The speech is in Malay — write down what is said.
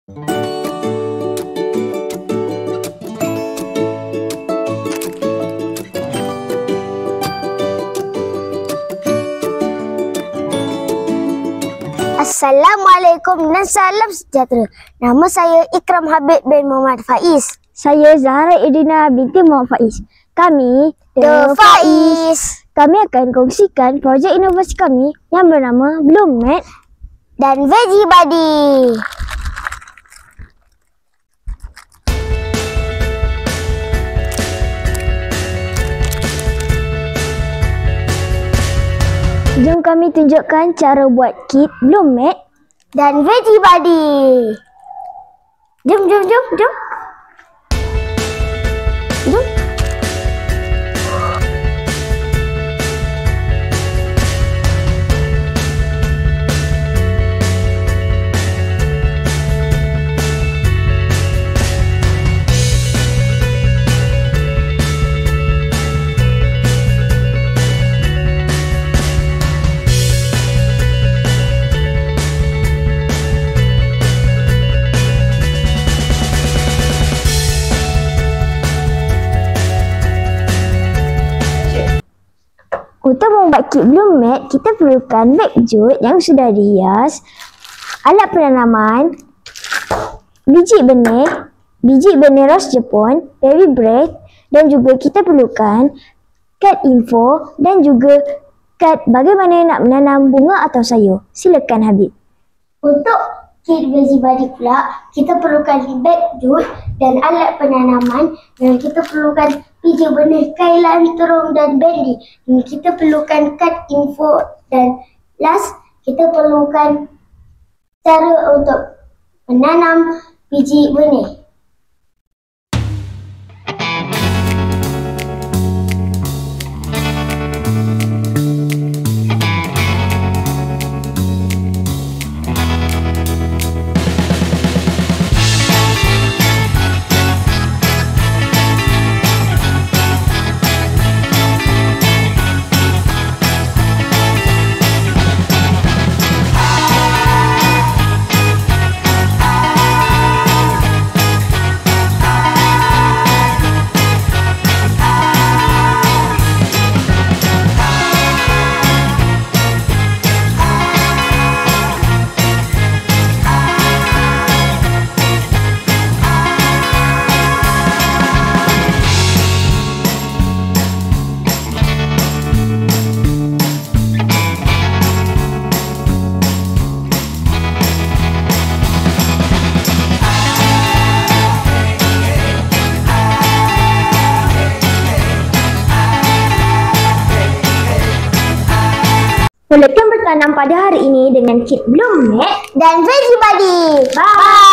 Assalamualaikum dan salam sejahtera. Nama saya Ikram Habib bin Muhammad Faiz. Saya Zahra Edina binti Muhammad Faiz. Kami The Faiz. Kami akan kongsikan projek inovasi kami yang bernama Bloom-Mat dan Veggie Buddy. Jom kami tunjukkan cara buat kit Bloom-Mat dan Veggie Buddy. Jom. Jom. Untuk membuat kit Bloom-Mat, kita perlukan beg jut yang sudah dihias, alat penanaman, biji benih ros Jepun, baby bread, dan juga kita perlukan kad info dan juga kad bagaimana nak menanam bunga atau sayur. Silakan Habib. Untuk kit Veggie Buddy pula, kita perlukan beg jut dan alat penanaman, dan kita perlukan biji benih kailan, terung dan bendi. Dan kita perlukan kad info, dan last kita perlukan cara untuk menanam biji benih. Mulakan bertanam pada hari ini dengan kit Bloom-Mat dan Veggie Buddy. Bye!